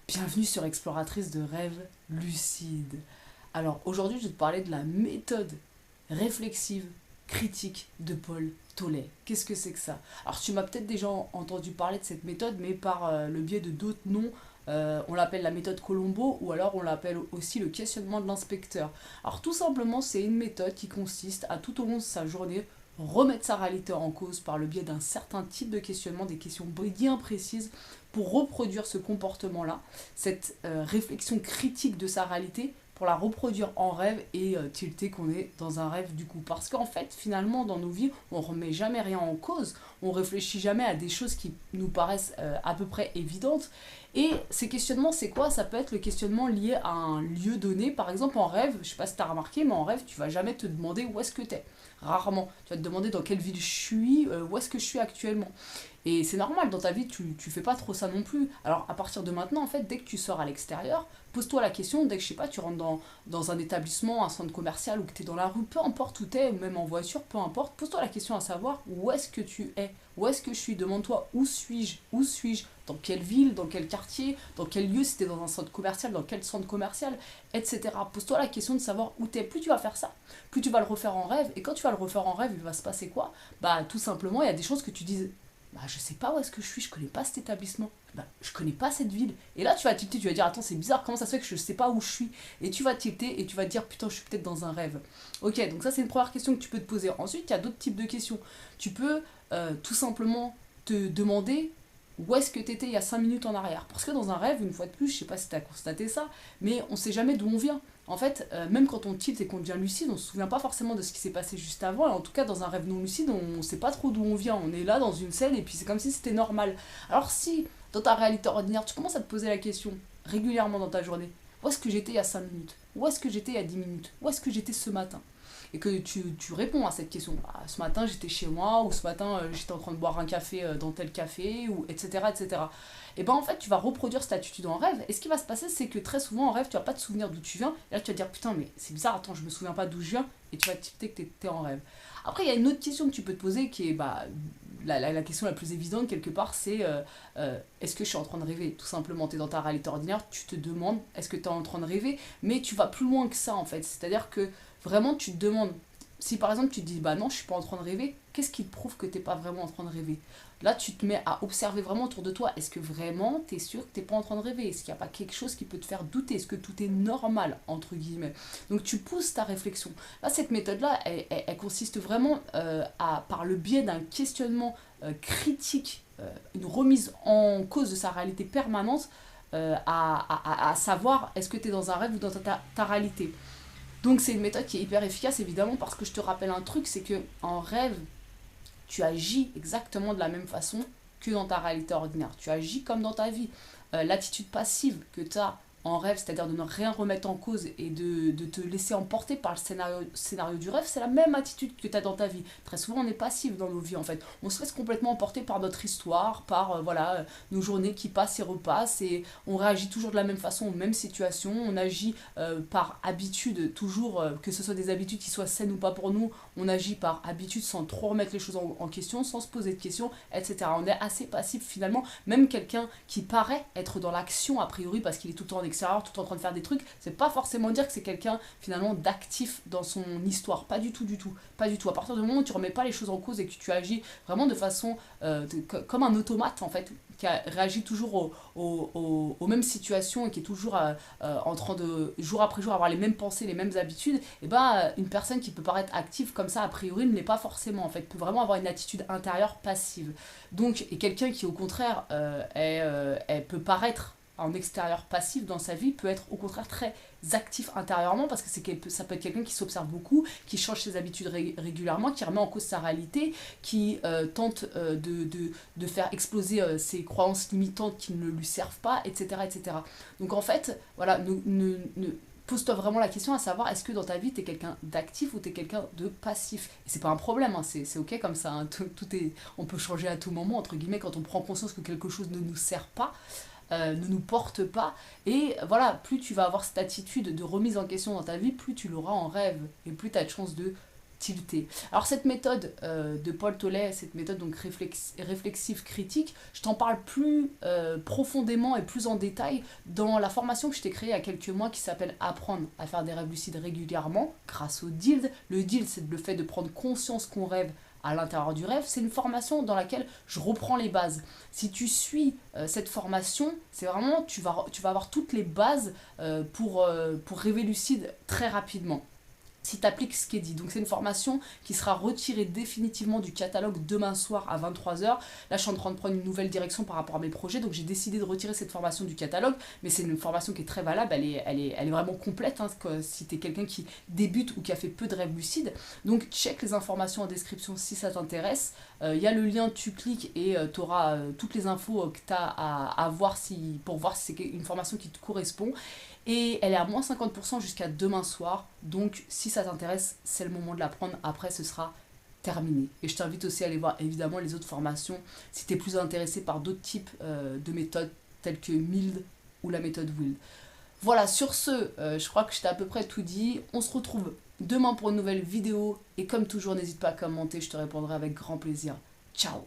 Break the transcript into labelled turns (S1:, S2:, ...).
S1: Bienvenue sur Exploratrice de rêves lucides. Alors aujourd'hui, je vais te parler de la méthode réflexive critique de Paul Tollet. Qu'est-ce que c'est que ça? Alors tu m'as peut-être déjà entendu parler de cette méthode, mais par le biais de d'autres noms. On l'appelle la méthode Colombo ou alors on l'appelle aussi le questionnement de l'inspecteur. Alors tout simplement, c'est une méthode qui consiste à tout au long de sa journée remettre sa réalité en cause par le biais d'un certain type de questionnement, des questions bien précises, pour reproduire ce comportement-là, cette réflexion critique de sa réalité, pour la reproduire en rêve et tilter qu'on est dans un rêve du coup. Parce qu'en fait, finalement, dans nos vies, on remet jamais rien en cause, on réfléchit jamais à des choses qui nous paraissent à peu près évidentes. Et ces questionnements, c'est quoi? Ça peut être le questionnement lié à un lieu donné. Par exemple, en rêve, je sais pas si tu as remarqué, mais en rêve, tu vas jamais te demander où est-ce que tu es. Rarement. Tu vas te demander dans quelle ville je suis, où est-ce que je suis actuellement. Et c'est normal, dans ta vie, tu fais pas trop ça non plus. Alors, à partir de maintenant, en fait, dès que tu sors à l'extérieur, pose-toi la question, dès que, je sais pas, tu rentres dans un établissement, un centre commercial, ou que tu es dans la rue, peu importe où tu es, ou même en voiture, peu importe, pose-toi la question à savoir où est-ce que tu es, où est-ce que je suis, demande-toi où suis-je, dans quelle ville, dans quel quartier, dans quel lieu, si tu es dans un centre commercial, dans quel centre commercial, etc. Pose-toi la question de savoir où tu es. Plus tu vas faire ça, plus tu vas le refaire en rêve, et quand tu vas le refaire en rêve, il va se passer quoi? Bah, tout simplement, il y a des choses que tu dises, bah, je sais pas où est-ce que je suis, je connais pas cet établissement, bah, je connais pas cette ville. Et là, tu vas tilter, tu vas dire, attends, c'est bizarre, comment ça se fait que je sais pas où je suis? Et tu vas tilter et tu vas te dire, putain, je suis peut-être dans un rêve. Ok, donc ça, c'est une première question que tu peux te poser. Ensuite, il y a d'autres types de questions. Tu peux tout simplement te demander où est-ce que tu étais il y a 5 minutes en arrière. Parce que dans un rêve, une fois de plus, je sais pas si tu as constaté ça, mais on sait jamais d'où on vient. En fait, même quand on tilt et qu'on devient lucide, on se souvient pas forcément de ce qui s'est passé juste avant. Et en tout cas, dans un rêve non lucide, on sait pas trop d'où on vient. On est là dans une scène et puis c'est comme si c'était normal. Alors si, dans ta réalité ordinaire, tu commences à te poser la question régulièrement dans ta journée, où est-ce que j'étais il y a 5 minutes? Où est-ce que j'étais il y a 10 minutes? Où est-ce que j'étais ce matin? Et que tu réponds à cette question. Ah, ce matin j'étais chez moi, ou ce matin j'étais en train de boire un café dans tel café, ou etc. etc. Et ben en fait tu vas reproduire cette attitude en rêve, et ce qui va se passer c'est que très souvent en rêve tu vas pas te souvenir d'où tu viens, et là tu vas te dire putain mais c'est bizarre, attends je me souviens pas d'où je viens, et tu vas tilter que t'es en rêve. Après il y a une autre question que tu peux te poser qui est bah, la question la plus évidente quelque part, c'est est-ce que je suis en train de rêver? Tout simplement, tu es dans ta réalité ordinaire, tu te demandes est-ce que tu es en train de rêver, mais tu vas plus loin que ça en fait. C'est-à-dire que vraiment tu te demandes, si par exemple tu te dis bah non, je suis pas en train de rêver, qu'est-ce qui te prouve que t'es pas vraiment en train de rêver? Là, tu te mets à observer vraiment autour de toi. Est-ce que vraiment tu es sûr que t'es pas en train de rêver? Est-ce qu'il n'y a pas quelque chose qui peut te faire douter? Est-ce que tout est normal, entre guillemets? Donc tu pousses ta réflexion. Là, cette méthode-là, elle consiste vraiment par le biais d'un questionnement critique, une remise en cause de sa réalité permanente, à savoir est-ce que tu es dans un rêve ou dans ta réalité. Donc c'est une méthode qui est hyper efficace évidemment parce que je te rappelle un truc, c'est que en rêve, tu agis exactement de la même façon que dans ta réalité ordinaire. Tu agis comme dans ta vie. L'attitude passive que tu as en rêve, c'est-à-dire de ne rien remettre en cause et de te laisser emporter par le scénario du rêve, c'est la même attitude que tu as dans ta vie. Très souvent, on est passif dans nos vies en fait. On se laisse complètement emporter par notre histoire, par voilà, nos journées qui passent et repassent, et on réagit toujours de la même façon aux mêmes situations. On agit par habitude, toujours, que ce soit des habitudes qui soient saines ou pas pour nous, on agit par habitude sans trop remettre les choses en question, sans se poser de questions, etc. On est assez passif finalement. Même quelqu'un qui paraît être dans l'action a priori parce qu'il est tout le temps en extérieur, tout le temps en train de faire des trucs, c'est pas forcément dire que c'est quelqu'un finalement d'actif dans son histoire. Pas du tout, du tout. Pas du tout. À partir du moment où tu remets pas les choses en cause et que tu agis vraiment de façon comme un automate en fait, qui réagit toujours aux mêmes situations et qui est toujours en train de, jour après jour, avoir les mêmes pensées, les mêmes habitudes, et bah une personne qui peut paraître active comme ça, a priori, ne l'est pas forcément, en fait, peut vraiment avoir une attitude intérieure passive. Donc, et quelqu'un qui, au contraire, elle peut paraître en extérieur passif dans sa vie, peut être au contraire très actif intérieurement parce que ça peut être quelqu'un qui s'observe beaucoup, qui change ses habitudes régulièrement, qui remet en cause sa réalité, qui tente de faire exploser ses croyances limitantes qui ne lui servent pas, etc. etc. Donc en fait, voilà, pose-toi vraiment la question à savoir est-ce que dans ta vie t'es quelqu'un d'actif ou t'es quelqu'un de passif. Et c'est pas un problème, hein, c'est ok comme ça, hein, tout est, on peut changer à tout moment, entre guillemets, quand on prend conscience que quelque chose ne nous sert pas, ne nous porte pas. Et voilà, plus tu vas avoir cette attitude de remise en question dans ta vie, plus tu l'auras en rêve. Et plus tu as de chances de tilté. Alors cette méthode de Paul Tollet, cette méthode donc réflexive critique, je t'en parle plus profondément et plus en détail dans la formation que je t'ai créée il y a quelques mois qui s'appelle Apprendre à faire des rêves lucides régulièrement grâce au DILD. Le DILD, c'est le fait de prendre conscience qu'on rêve à l'intérieur du rêve. C'est une formation dans laquelle je reprends les bases. Si tu suis cette formation, c'est vraiment, tu vas avoir toutes les bases pour rêver lucide très rapidement. Si tu appliques ce qui est dit. Donc c'est une formation qui sera retirée définitivement du catalogue demain soir à 23h. Là je suis en train de prendre une nouvelle direction par rapport à mes projets, donc j'ai décidé de retirer cette formation du catalogue, mais c'est une formation qui est très valable, elle est vraiment complète hein, si tu es quelqu'un qui débute ou qui a fait peu de rêves lucides. Donc check les informations en description si ça t'intéresse. Il y a le lien, tu cliques et tu auras toutes les infos que tu as à voir pour voir si c'est une formation qui te correspond. Et elle est à moins 50% jusqu'à demain soir. Donc si ça t'intéresse, c'est le moment de la prendre. Après, ce sera terminé. Et je t'invite aussi à aller voir évidemment les autres formations si tu es plus intéressé par d'autres types de méthodes telles que MILD ou la méthode WILD. Voilà, sur ce, je crois que je t'ai à peu près tout dit. On se retrouve demain pour une nouvelle vidéo. Et comme toujours, n'hésite pas à commenter, je te répondrai avec grand plaisir. Ciao!